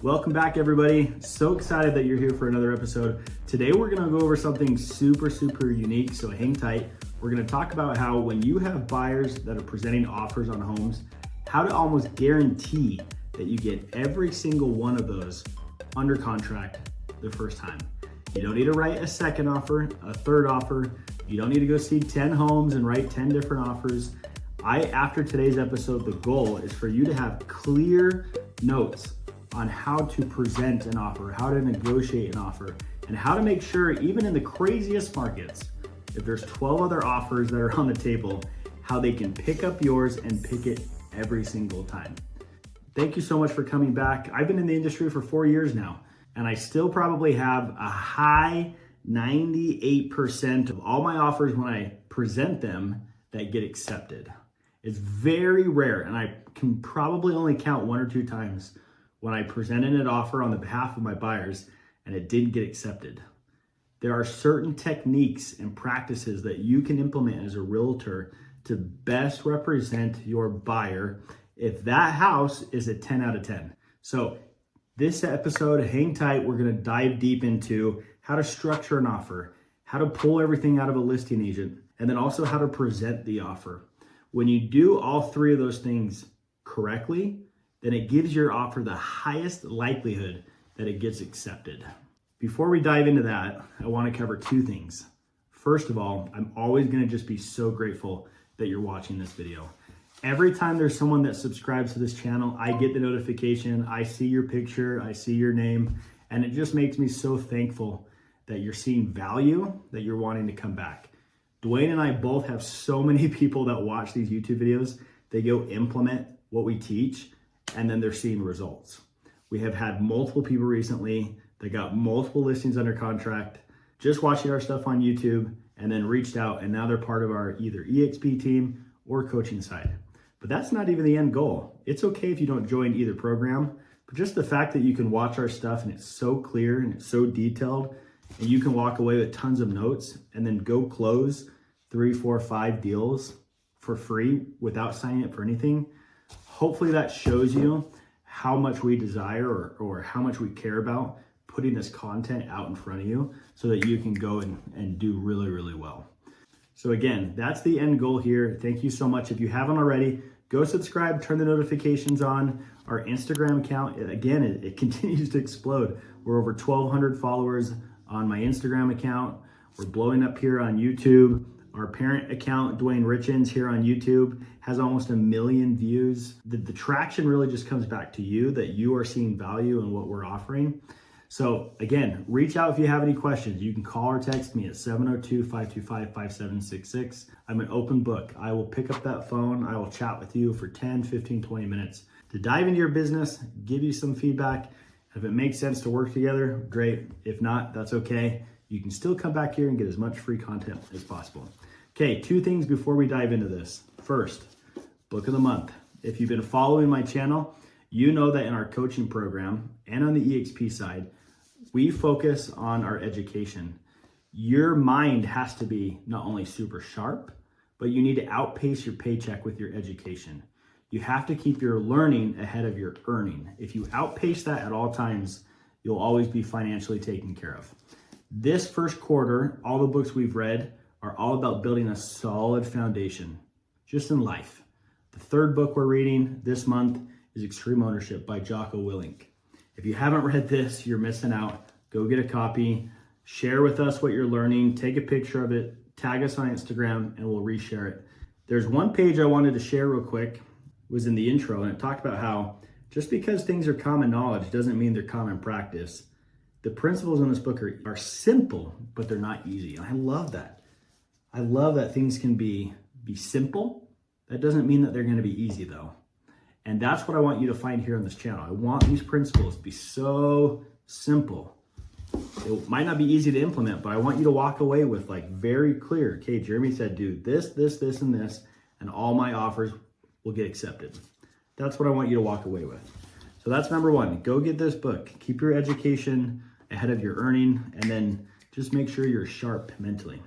Welcome back, everybody. So excited that you're here for another episode. Today, we're gonna go over something super unique, so hang tight. We're gonna talk about how when you have buyers that are presenting offers on homes, how to almost guarantee that you get every single one of those under contract the first time. You don't need to write a second offer, a third offer. You don't need to go see 10 homes and write 10 different offers. After today's episode, the goal is for you to have clear notes on how to present an offer, how to negotiate an offer, and how to make sure, even in the craziest markets, if there's 12 other offers that are on the table, how they can pick up yours and pick it every single time. Thank you so much for coming back. I've been in the industry for 4 years now, and I still probably have a high 98% of all my offers when I present them that get accepted. It's very rare, and I can probably only count 1 or 2 times when I presented an offer on the behalf of my buyers and it didn't get accepted. There are certain techniques and practices that you can implement as a realtor to best represent your buyer if that house is a 10 out of 10. So this episode, hang tight, we're gonna dive deep into how to structure an offer, how to pull everything out of a listing agent, and then also how to present the offer. When you do all 3 of those things correctly, then it gives your offer the highest likelihood that it gets accepted. Before we dive into that, I want to cover 2 things. First of all, I'm always going to just be so grateful that you're watching this video. Every time there's someone that subscribes to this channel, I get the notification, I see your picture, I see your name, and it just makes me so thankful that you're seeing value, that you're wanting to come back. Dwayne and I both have so many people that watch these YouTube videos, they go implement what we teach, and then they're seeing results. We have had multiple people recently that got multiple listings under contract, just watching our stuff on YouTube, and then reached out, and now they're part of our either EXP team or coaching side. But that's not even the end goal. It's okay if you don't join either program, but just the fact that you can watch our stuff and it's so clear and it's so detailed, and you can walk away with tons of notes and then go close 3, 4, 5 deals for free without signing up for anything. Hopefully that shows you how much we desire or how much we care about putting this content out in front of you so that you can go and do really well. So again, that's the end goal here. Thank you so much. If you haven't already, go subscribe, turn the notifications on. Our Instagram account, again, it continues to explode. We're over 1,200 followers on my Instagram account. We're blowing up here on YouTube. Our parent account, Dwayne Richens, here on YouTube has almost 1 million views. The traction really just comes back to you, that you are seeing value in what we're offering. So again, reach out if you have any questions. You can call or text me at 702-525-5766. I'm an open book. I will pick up that phone. I will chat with you for 10, 15, 20 minutes to dive into your business, give you some feedback. If it makes sense to work together, great. If not, that's okay. You can still come back here and get as much free content as possible. Okay, 2 things before we dive into this. First, book of the month. If you've been following my channel, you know that in our coaching program and on the EXP side, we focus on our education. Your mind has to be not only super sharp, but you need to outpace your paycheck with your education. You have to keep your learning ahead of your earning. If you outpace that at all times, you'll always be financially taken care of. This first quarter, all the books we've read are all about building a solid foundation, just in life. The 3rd book we're reading this month is Extreme Ownership by Jocko Willink. If you haven't read this, you're missing out. Go get a copy, share with us what you're learning, take a picture of it, tag us on Instagram, and we'll reshare it. There's one page I wanted to share real quick, was in the intro, and it talked about how just because things are common knowledge doesn't mean they're common practice. The principles in this book are simple, but they're not easy. And I love that. I love that things can be simple. That doesn't mean that they're going to be easy, though. And that's what I want you to find here on this channel. I want these principles to be so simple. It might not be easy to implement, but I want you to walk away with like very clear, okay, Jeremy said do this, this, this, and this, and all my offers will get accepted. That's what I want you to walk away with. So that's number 1. Go get this book. Keep your education ahead of your earning, and then just make sure you're sharp mentally.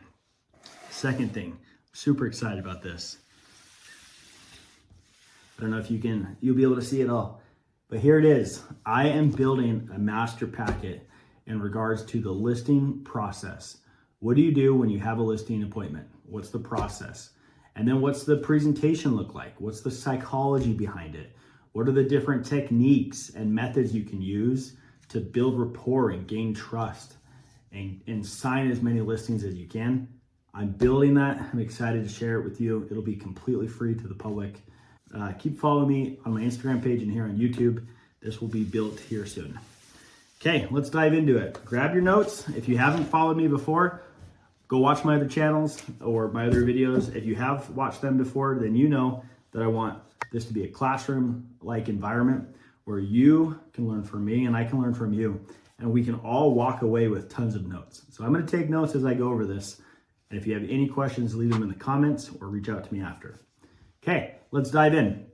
Second thing, super excited about this. I don't know if you'll be able to see it all. But here it is. I am building a master packet in regards to the listing process. What do you do when you have a listing appointment? What's the process? And then what's the presentation look like? What's the psychology behind it? What are the different techniques and methods you can use to build rapport and gain trust and sign as many listings as you can? I'm building that. I'm excited to share it with you. It'll be completely free to the public. Keep following me on my Instagram page and here on YouTube. This will be built here soon. Okay, let's dive into it. Grab your notes. If you haven't followed me before, go watch my other channels or my other videos. If you have watched them before, then you know that I want this to be a classroom-like environment where you can learn from me and I can learn from you, and we can all walk away with tons of notes. So I'm gonna take notes as I go over this. And if you have any questions, leave them in the comments or reach out to me after. Okay, let's dive in.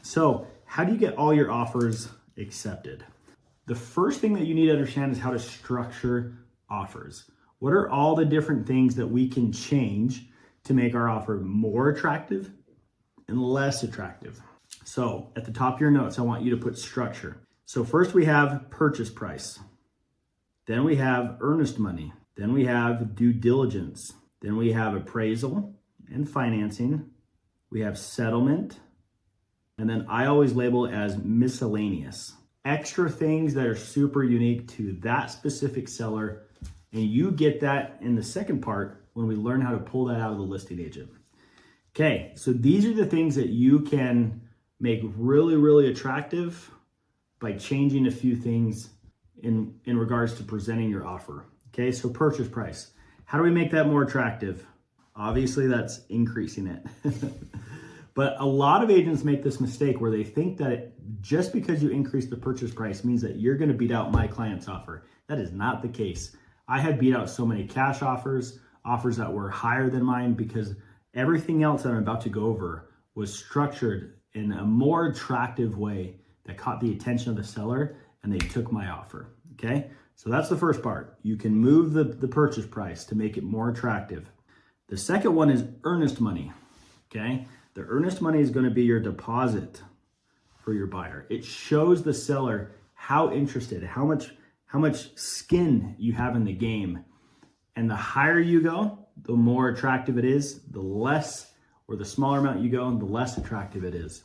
So how do you get all your offers accepted? The first thing that you need to understand is how to structure offers. What are all the different things that we can change to make our offer more attractive and less attractive? So at the top of your notes, I want you to put structure. So first we have purchase price. Then we have earnest money. Then we have due diligence. Then we have appraisal and financing. We have settlement. And then I always label it as miscellaneous. Extra things that are super unique to that specific seller. And you get that in the second part when we learn how to pull that out of the listing agent. Okay, so these are the things that you can make really, really attractive by changing a few things in regards to presenting your offer. Okay, so purchase price. How do we make that more attractive? Obviously, that's increasing it. But a lot of agents make this mistake where they think that just because you increase the purchase price means that you're gonna beat out my client's offer. That is not the case. I have beat out so many cash offers that were higher than mine because everything else that I'm about to go over was structured in a more attractive way that caught the attention of the seller and they took my offer, okay? So that's the first part. You can move the purchase price to make it more attractive. The second one is earnest money, okay? The earnest money is gonna be your deposit for your buyer. It shows the seller how interested, how much skin you have in the game. And the higher you go, the more attractive it is. The less or the smaller amount you go, the less attractive it is.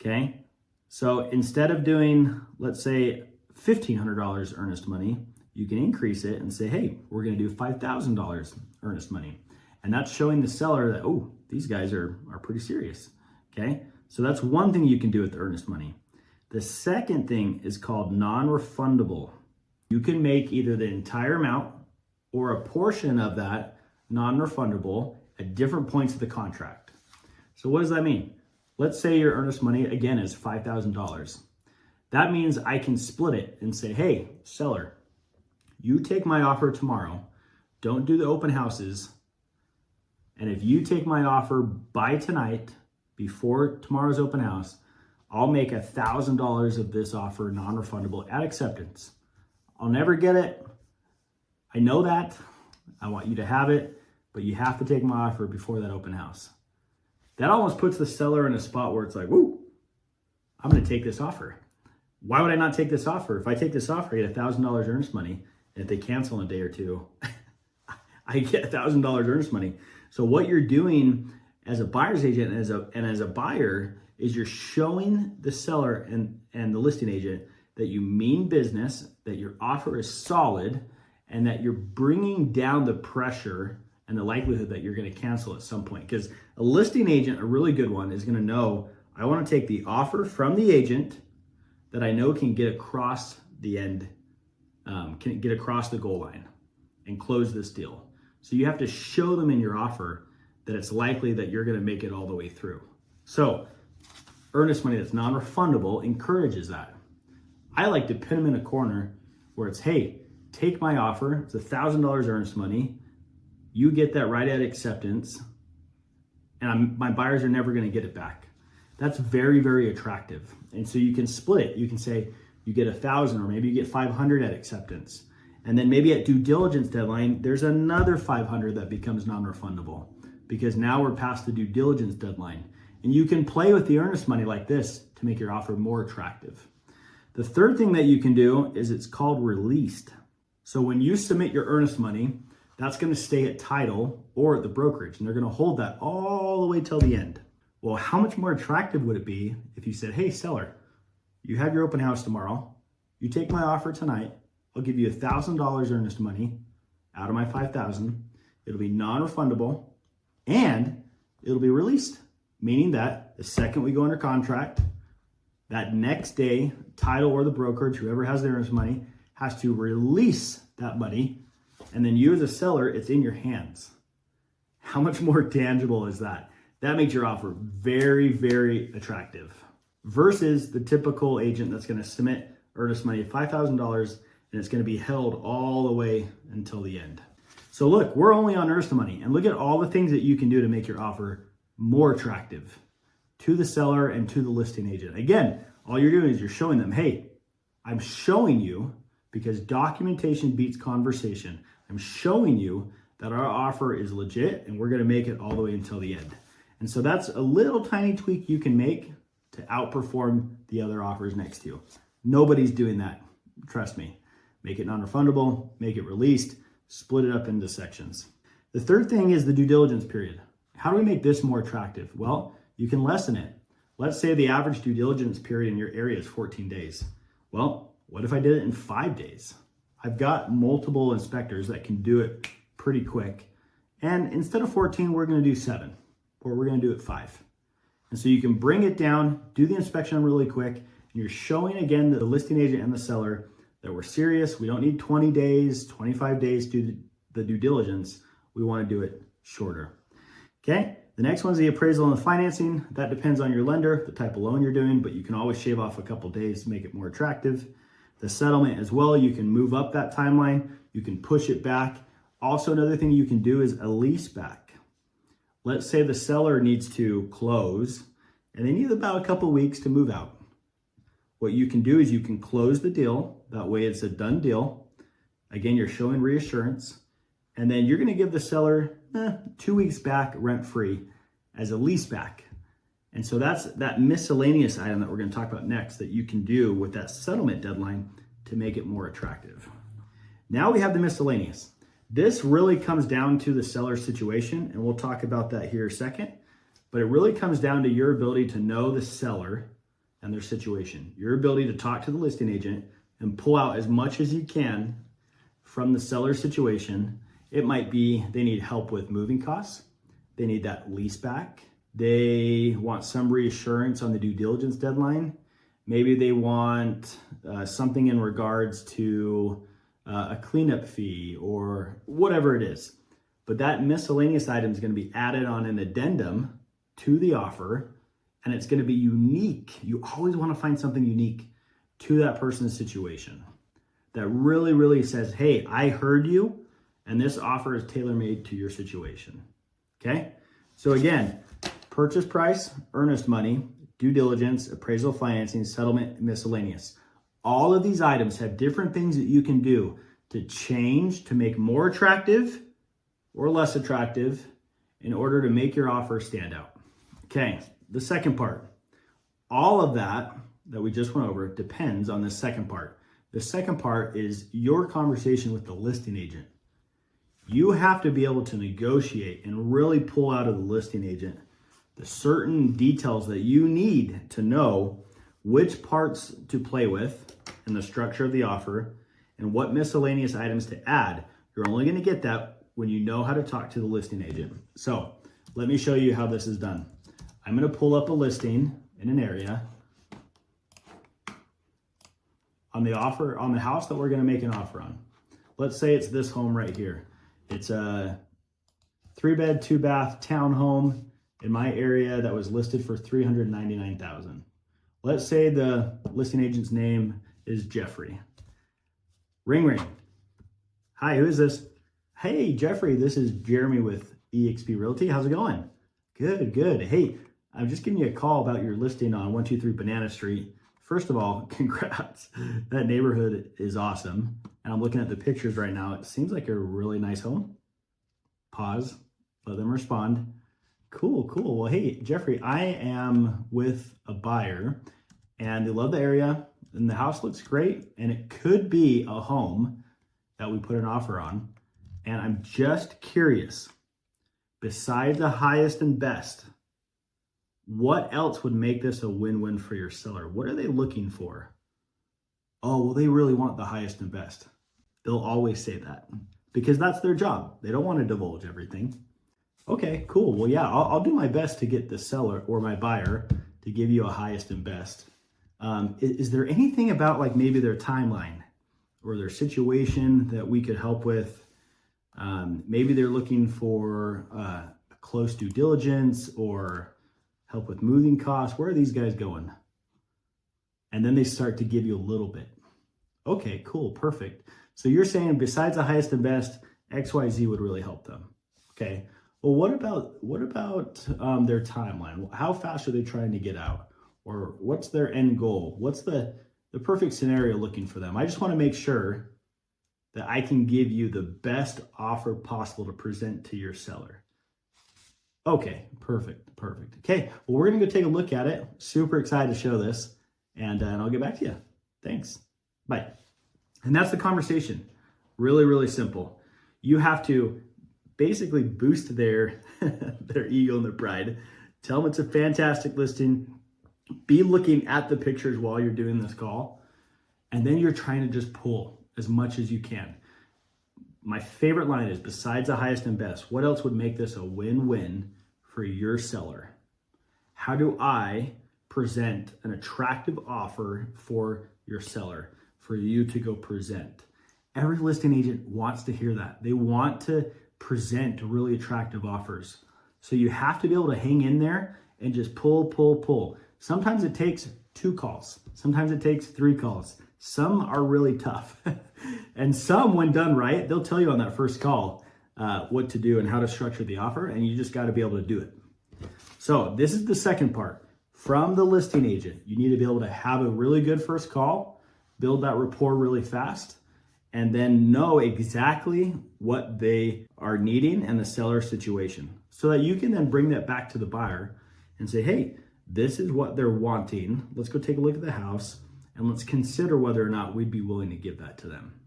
Okay? So instead of doing, let's say, $1,500 earnest money, you can increase it and say, hey, we're gonna do $5,000 earnest money. And that's showing the seller that, oh, these guys are pretty serious, okay? So that's one thing you can do with the earnest money. The second thing is called non-refundable. You can make either the entire amount or a portion of that non-refundable at different points of the contract. So what does that mean? Let's say your earnest money, again, is $5,000. That means I can split it and say, hey, seller, you take my offer tomorrow, don't do the open houses, and if you take my offer by tonight, before tomorrow's open house, I'll make $1,000 of this offer non-refundable at acceptance. I'll never get it. I know that. I want you to have it, but you have to take my offer before that open house. That almost puts the seller in a spot where it's like, woo, I'm gonna take this offer. Why would I not take this offer? If I take this offer, I get $1,000 earnest money. And if they cancel in a day or two, I get $1,000 earnest money. So what you're doing as a buyer's agent and as a buyer is you're showing the seller and the listing agent that you mean business, that your offer is solid, and that you're bringing down the pressure and the likelihood that you're going to cancel at some point. Because a listing agent, a really good one, is going to know, I want to take the offer from the agent that I know can get across the end, can get across the goal line and close this deal. So you have to show them in your offer that it's likely that you're going to make it all the way through. So earnest money that's non-refundable encourages that. I like to pin them in a corner where it's, hey, take my offer. It's $1,000 earnest money. You get that right at acceptance, and my buyers are never going to get it back. That's very, very attractive. And so you can split it. You can say you get 1,000, or maybe you get 500 at acceptance. And then maybe at due diligence deadline, there's another 500 that becomes non-refundable because now we're past the due diligence deadline. And you can play with the earnest money like this to make your offer more attractive. The third thing that you can do is it's called released. So when you submit your earnest money, that's going to stay at title or at the brokerage, and they're going to hold that all the way till the end. Well, how much more attractive would it be if you said, hey, seller, you have your open house tomorrow. You take my offer tonight. I'll give you $1,000 earnest money out of my $5,000. It'll be non-refundable and it'll be released, meaning that the second we go under contract, that next day, title or the brokerage, whoever has the earnest money, has to release that money. And then you as a seller, it's in your hands. How much more tangible is that? That makes your offer very, very attractive versus the typical agent that's going to submit earnest money of $5,000 and it's going to be held all the way until the end. So look, we're only on earnest money, and look at all the things that you can do to make your offer more attractive to the seller and to the listing agent. Again, all you're doing is you're showing them, hey, I'm showing you, because documentation beats conversation. I'm showing you that our offer is legit and we're going to make it all the way until the end. And so that's a little tiny tweak you can make to outperform the other offers next to you. Nobody's doing that. Trust me. Make it non-refundable, make it released, split it up into sections. The third thing is the due diligence period. How do we make this more attractive? Well, you can lessen it. Let's say the average due diligence period in your area is 14 days. Well, what if I did it in 5 days? I've got multiple inspectors that can do it pretty quick. And instead of 14, we're going to do 7, or we're going to do it 5. And so you can bring it down, do the inspection really quick, and you're showing again the listing agent and the seller that we're serious. We don't need 20 days, 25 days to do the due diligence. We want to do it shorter. Okay. The next one's the appraisal and the financing. That depends on your lender, the type of loan you're doing, but you can always shave off a couple days to make it more attractive. The settlement as well, you can move up that timeline. You can push it back. Also, another thing you can do is a lease back. Let's say the seller needs to close and they need about a couple weeks to move out. What you can do is you can close the deal. That way it's a done deal. Again, you're showing reassurance. And then you're going to give the seller 2 weeks back rent-free as a lease back. And so that's that miscellaneous item that we're going to talk about next that you can do with that settlement deadline to make it more attractive. Now we have the miscellaneous. This really comes down to the seller situation, and we'll talk about that here in a second. But it really comes down to your ability to know the seller and their situation. Your ability to talk to the listing agent and pull out as much as you can from the seller's situation. It might be they need help with moving costs. They need that lease back. They want some reassurance on the due diligence deadline. Maybe they want something in regards to a cleanup fee or whatever it is. But that miscellaneous item is going to be added on an addendum to the offer, and it's going to be unique. You always want to find something unique to that person's situation that really, really says, hey, I heard you, and this offer is tailor-made to your situation. Okay? So again, purchase price, earnest money, due diligence, appraisal, financing, settlement, miscellaneous. All of these items have different things that you can do to change, to make more attractive or less attractive in order to make your offer stand out. Okay, the second part. All of that we just went over depends on the second part. The second part is your conversation with the listing agent. You have to be able to negotiate and really pull out of the listing agent the certain details that you need to know which parts to play with in the structure of the offer and what miscellaneous items to add. You're only going to get that when you know how to talk to the listing agent. So let me show you how this is done. I'm going to pull up a listing in an area on the house that we're going to make an offer on. Let's say it's this home right here. It's a 3-bed, 2-bath townhome in my area that was listed for $399,000. Let's say the listing agent's name is Jeffrey. Ring, ring. Hi, who is this? Hey, Jeffrey, this is Jeremy with eXp Realty. How's it going? Good, good. Hey, I'm just giving you a call about your listing on 123 Banana Street. First of all, congrats. That neighborhood is awesome. And I'm looking at the pictures right now. It seems like a really nice home. Pause, let them respond. Cool. Well, hey, Jeffrey, I am with a buyer and they love the area and the house looks great and it could be a home that we put an offer on. And I'm just curious, besides the highest and best, what else would make this a win-win for your seller? What are they looking for? Oh, well, they really want the highest and best. They'll always say that because that's their job. They don't want to divulge everything. Okay, cool. Well, yeah, I'll do my best to get the seller or my buyer to give you a highest and best. Is there anything about like maybe their timeline or their situation that we could help with? Maybe they're looking for close due diligence or help with moving costs. Where are these guys going? And then they start to give you a little bit. Okay, cool, perfect. So you're saying besides the highest and best, XYZ would really help them. Okay. Well, what about their timeline? How fast are they trying to get out? Or what's their end goal? What's the perfect scenario looking for them? I just want to make sure that I can give you the best offer possible to present to your seller. Okay, perfect. Okay, well, we're gonna go take a look at it. Super excited to show this, and I'll get back to you. Thanks. Bye. And that's the conversation. Really simple. You have to basically boost their ego and their pride. Tell them it's a fantastic listing. Be looking at the pictures while you're doing this call. And then you're trying to just pull as much as you can. My favorite line is, besides the highest and best, what else would make this a win-win for your seller? How do I present an attractive offer for your seller, for you to go present? Every listing agent wants to hear that. They want to present really attractive offers. So you have to be able to hang in there and just pull. Sometimes it takes 2 calls. Sometimes it takes 3 calls. Some are really tough. And some, when done right, they'll tell you on that first call what to do and how to structure the offer, and you just got to be able to do it. So this is the second part. From the listing agent, you need to be able to have a really good first call, build that rapport really fast, and then know exactly what they are needing and the seller situation, so that you can then bring that back to the buyer and say, hey, this is what they're wanting. Let's go take a look at the house and let's consider whether or not we'd be willing to give that to them.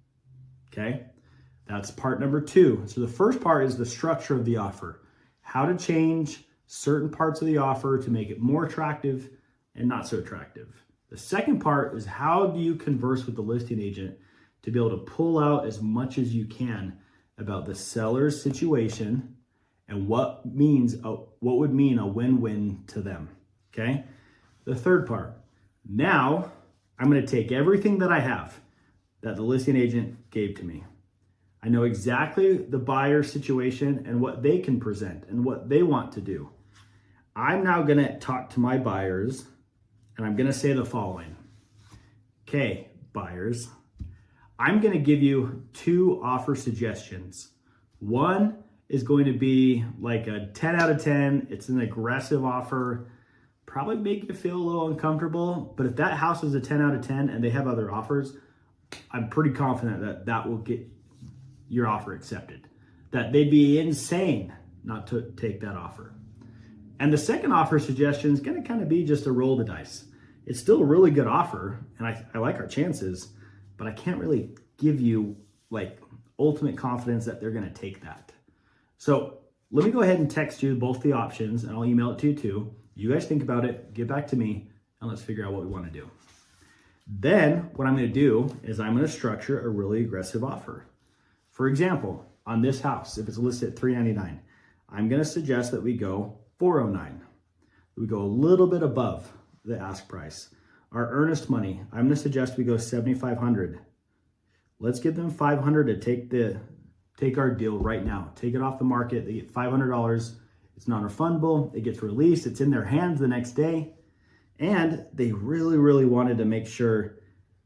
Okay, that's part number 2. So the first part is the structure of the offer, how to change certain parts of the offer to make it more attractive and not so attractive. The second part is, how do you converse with the listing agent to be able to pull out as much as you can about the seller's situation and what would mean a win-win to them. Okay. The third part, now I'm going to take everything that I have that the listing agent gave to me. I know exactly the buyer's situation and what they can present and what they want to do. I'm now going to talk to my buyers and I'm going to say the following. Okay, buyers, I'm going to give you 2 offer suggestions. One is going to be like a 10 out of 10. It's an aggressive offer, probably make you feel a little uncomfortable. But if that house is a 10 out of 10 and they have other offers, I'm pretty confident that that will get your offer accepted. That they'd be insane not to take that offer. And the second offer suggestion is going to kind of be just a roll the dice. It's still a really good offer, and I like our chances, but I can't really give you like ultimate confidence that they're going to take that. So let me go ahead and text you both the options, and I'll email it to you too. You guys think about it, get back to me, and let's figure out what we want to do. Then what I'm going to do is I'm going to structure a really aggressive offer. For example, on this house, if it's listed at $399, I'm going to suggest that we go $409. We go a little bit above the ask price. Our earnest money, I'm going to suggest we go $7,500. Let's give them $500 to take our deal right now. Take it off the market. They get $500. It's non-refundable. It gets released. It's in their hands the next day. And they really wanted to make sure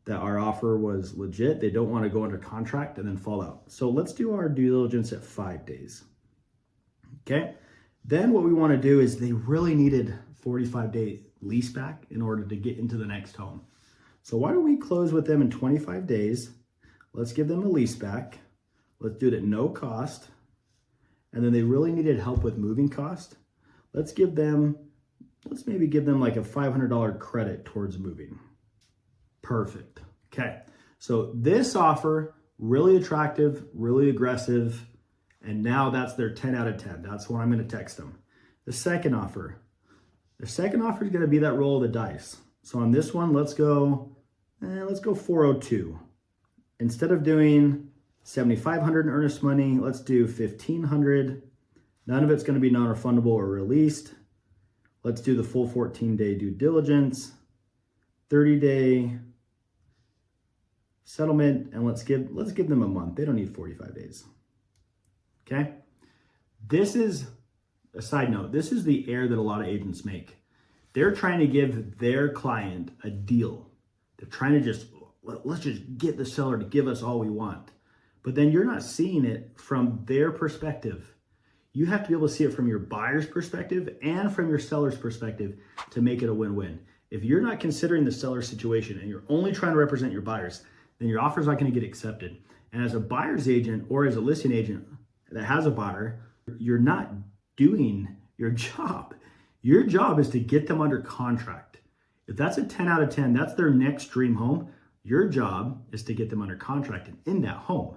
that our offer was legit. They don't want to go under contract and then fall out. So let's do our due diligence at 5 days. Okay. Then what we want to do is they really needed 45-day lease back in order to get into the next home. So why don't we close with them in 25 days? Let's give them a lease back. Let's do it at no cost. And then they really needed help with moving cost. let's maybe give them like a $500 credit towards moving. Perfect. Okay. So this offer, really attractive, really aggressive. And now that's their 10 out of 10. That's what I'm going to text them. The second offer is going to be that roll of the dice. So on this one, let's go 402. Instead of doing 7,500 in earnest money, let's do 1,500. None of it's going to be non-refundable or released. Let's do the full 14-day due diligence, 30-day settlement, and let's give them a month. They don't need 45 days. Okay? This is a side note. This is the error that a lot of agents make. They're trying to give their client a deal. They're trying to let's just get the seller to give us all we want. But then you're not seeing it from their perspective. You have to be able to see it from your buyer's perspective and from your seller's perspective to make it a win-win. If you're not considering the seller's situation and you're only trying to represent your buyers, then your offer is not going to get accepted. And as a buyer's agent or as a listing agent that has a buyer, you're not doing your job. Your job is to get them under contract. If that's a 10 out of 10, that's their next dream home. Your job is to get them under contract and in that home.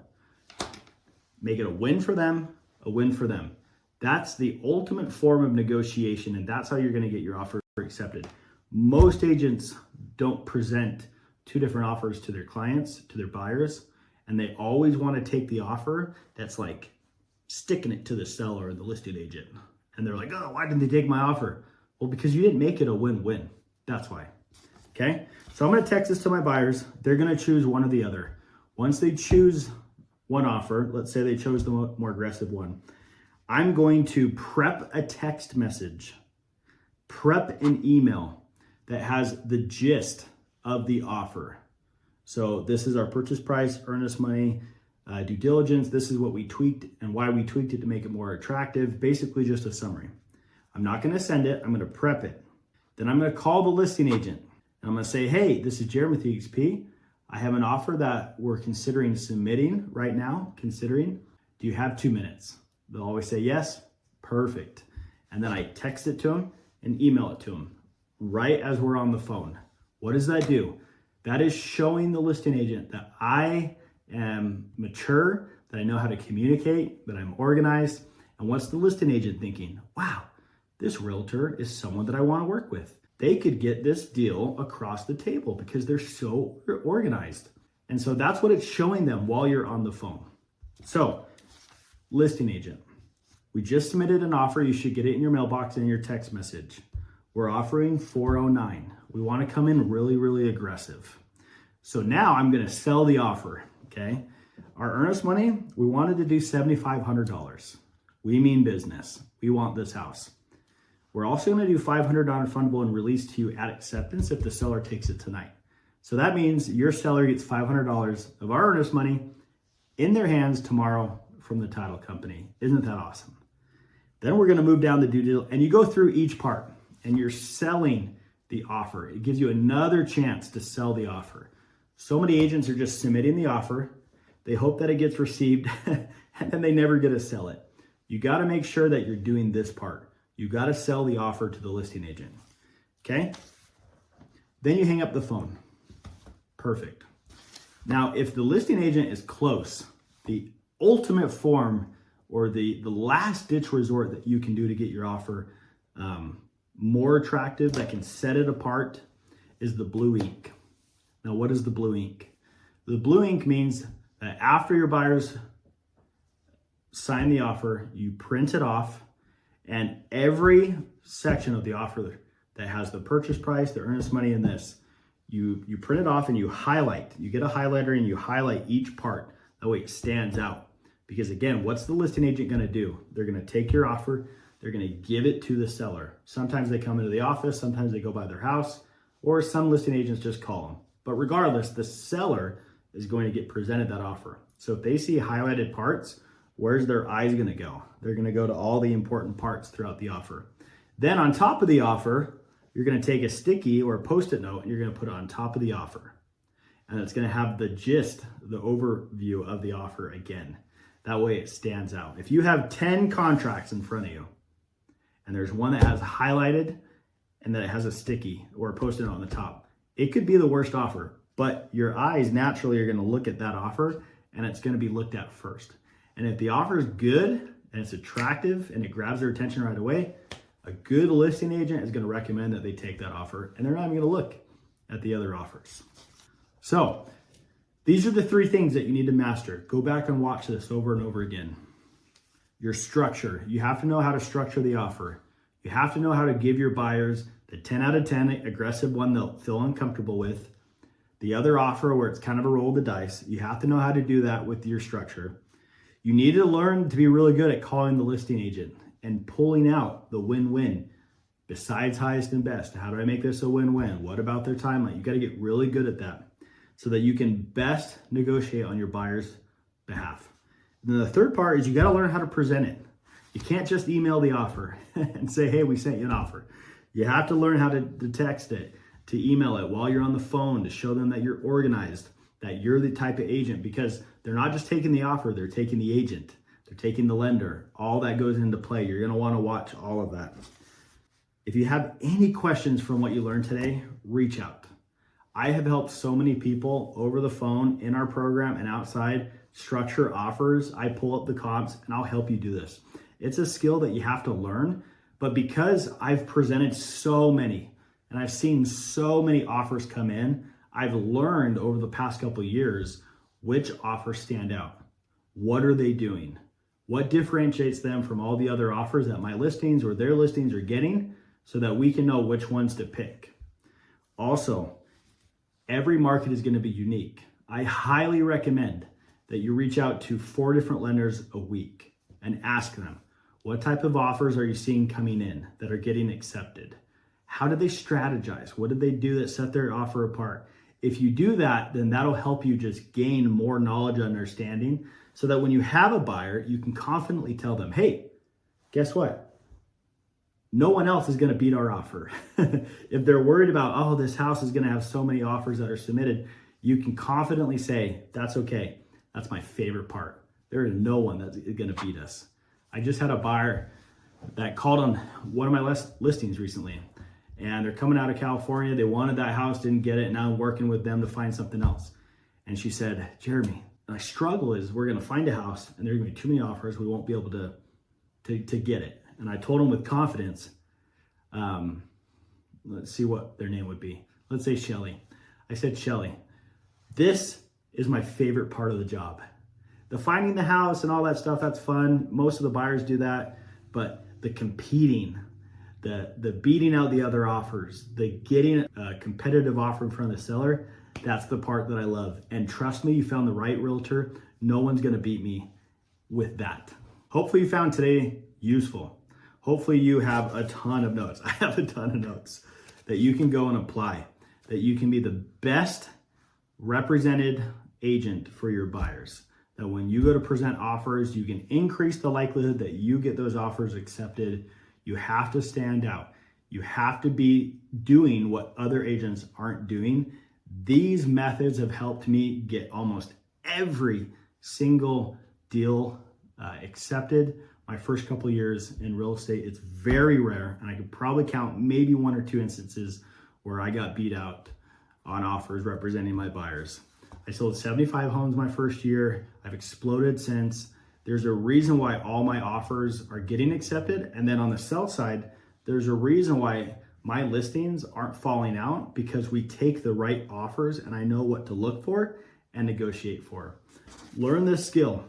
Make it a win for them, a win for them. That's the ultimate form of negotiation, and that's how you're going to get your offer accepted. Most agents don't present two different offers to their clients, to their buyers, and they always want to take the offer that's like sticking it to the seller or the listed agent. And they're like, oh, why didn't they take my offer? Well, because you didn't make it a win-win. That's why. Okay? So I'm going to text this to my buyers. They're going to choose one or the other. Once they choose one offer, let's say they chose the more aggressive one, I'm going to prep a text message, prep an email that has the gist of the offer. So this is our purchase price, earnest money, due diligence. This is what we tweaked and why we tweaked it to make it more attractive. Basically just a summary. I'm not going to send it. I'm going to prep it. Then I'm going to call the listing agent. And I'm going to say, hey, this is Jeremy with EXP. I have an offer that we're considering submitting right now. Do you have 2 minutes? They'll always say yes. Perfect. And then I text it to them and email it to them right as we're on the phone. What does that do? That is showing the listing agent that I am mature, that I know how to communicate, that I'm organized. And what's the listing agent thinking? Wow, this realtor is someone that I want to work with. They could get this deal across the table because they're so organized. And so that's what it's showing them while you're on the phone. So, listing agent, we just submitted an offer. You should get it in your mailbox and in your text message. We're offering 409. We want to come in really, really aggressive. So now I'm going to sell the offer. Okay. Our earnest money, we wanted to do $7,500. We mean business. We want this house. We're also going to do $500 non-refundable and release to you at acceptance if the seller takes it tonight. So that means your seller gets $500 of our earnest money in their hands tomorrow from the title company. Isn't that awesome? Then we're going to move down the due diligence, and you go through each part and you're selling the offer. It gives you another chance to sell the offer. So many agents are just submitting the offer. They hope that it gets received and then they never get to sell it. You got to make sure that you're doing this part. You got to sell the offer to the listing agent. Okay? Then you hang up the phone. Perfect. Now, if the listing agent is close, the ultimate form or the last ditch resort that you can do to get your offer more attractive, that can set it apart, is the blue ink. Now, what is the blue ink? The blue ink means that after your buyers sign the offer, you print it off, and every section of the offer that has the purchase price, the earnest money, and this, you print it off and you highlight. You get a highlighter and you highlight each part. That way it stands out. Because again, what's the listing agent going to do? They're going to take your offer, they're going to give it to the seller. Sometimes they come into the office, sometimes they go by their house, or some listing agents just call them. But regardless, the seller is going to get presented that offer. So if they see highlighted parts, where's their eyes going to go? They're going to go to all the important parts throughout the offer. Then on top of the offer, you're going to take a sticky or a Post-it note and you're going to put it on top of the offer. And it's going to have the gist, the overview of the offer again. That way it stands out. If you have 10 contracts in front of you and there's one that has highlighted and that it has a sticky or a post-it on the top. It could be the worst offer, but your eyes naturally are going to look at that offer and it's going to be looked at first. And if the offer is good and it's attractive and it grabs their attention right away, a good listing agent is going to recommend that they take that offer and they're not even going to look at the other offers. So these are the 3 things that you need to master. Go back and watch this over and over again. Your structure. You have to know how to structure the offer. You have to know how to give your buyers the 10 out of 10 aggressive one they'll feel uncomfortable with. The other offer where it's kind of a roll of the dice. You have to know how to do that with your structure. You need to learn to be really good at calling the listing agent and pulling out the win-win. Besides highest and best, how do I make this a win-win? What about their timeline? You got to get really good at that so that you can best negotiate on your buyer's behalf. And then the third part is you got to learn how to present it. You can't just email the offer and say, hey, we sent you an offer. You have to learn how to text it, to email it while you're on the phone, to show them that you're organized, that you're the type of agent, because they're not just taking the offer, they're taking the agent, they're taking the lender. All that goes into play. You're going to want to watch all of that. If you have any questions from what you learned today, reach out. I have helped so many people over the phone, in our program and outside, structure offers. I pull up the comps and I'll help you do this. It's a skill that you have to learn, but because I've presented so many and I've seen so many offers come in, I've learned over the past couple of years which offers stand out. What are they doing? What differentiates them from all the other offers that my listings or their listings are getting, so that we can know which ones to pick. Also, every market is going to be unique. I highly recommend that you reach out to 4 different lenders a week and ask them, what type of offers are you seeing coming in that are getting accepted? How did they strategize? What did they do that set their offer apart? If you do that, then that'll help you just gain more knowledge and understanding so that when you have a buyer, you can confidently tell them, hey, guess what? No one else is going to beat our offer. If they're worried about, oh, this house is going to have so many offers that are submitted, you can confidently say, that's okay. That's my favorite part. There is no one that's going to beat us. I just had a buyer that called on one of my listings recently, and they're coming out of California. They wanted that house, didn't get it, and now I'm working with them to find something else. And she said, Jeremy, my struggle is we're going to find a house, and there are going to be too many offers. We won't be able to get it. And I told him with confidence, let's see what their name would be. Let's say Shelly. I said, Shelly, this is my favorite part of the job. The finding the house and all that stuff, that's fun. Most of the buyers do that. But the competing, the beating out the other offers, the getting a competitive offer in front of the seller, that's the part that I love. And trust me, you found the right realtor. No one's going to beat me with that. Hopefully you found today useful. Hopefully you have a ton of notes. I have a ton of notes that you can go and apply, that you can be the best represented agent for your buyers. That when you go to present offers, you can increase the likelihood that you get those offers accepted. You have to stand out. You have to be doing what other agents aren't doing. These methods have helped me get almost every single deal accepted. My first couple of years in real estate, it's very rare, and I could probably count maybe 1 or 2 instances where I got beat out on offers representing my buyers. I sold 75 homes my first year. I've exploded since. There's a reason why all my offers are getting accepted. And then on the sell side, there's a reason why my listings aren't falling out, because we take the right offers and I know what to look for and negotiate for. Learn this skill.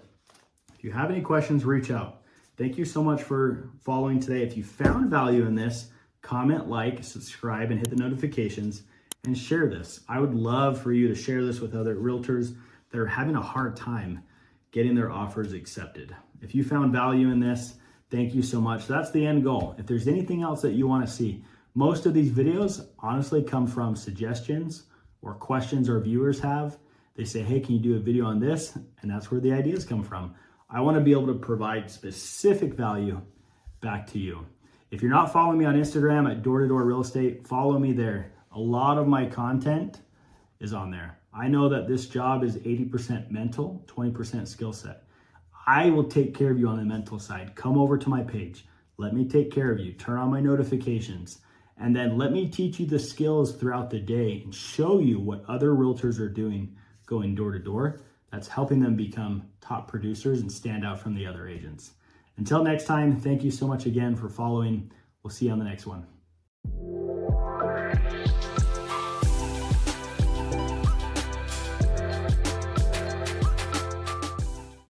If you have any questions, reach out. Thank you so much for following today. If you found value in this, comment, like, subscribe, and hit the notifications, and share this. I would love for you to share this with other realtors that are having a hard time getting their offers accepted. If you found value in this, thank you so much. That's the end goal. If there's anything else that you want to see, most of these videos honestly come from suggestions or questions our viewers have. They say, hey, can you do a video on this? And that's where the ideas come from. I want to be able to provide specific value back to you. If you're not following me on Instagram at Door to Door Real Estate, follow me there. A lot of my content is on there. I know that this job is 80% mental, 20% skill set. I will take care of you on the mental side. Come over to my page. Let me take care of you. Turn on my notifications. And then let me teach you the skills throughout the day and show you what other realtors are doing going door to door. That's helping them become top producers and stand out from the other agents. Until next time, thank you so much again for following. We'll see you on the next one.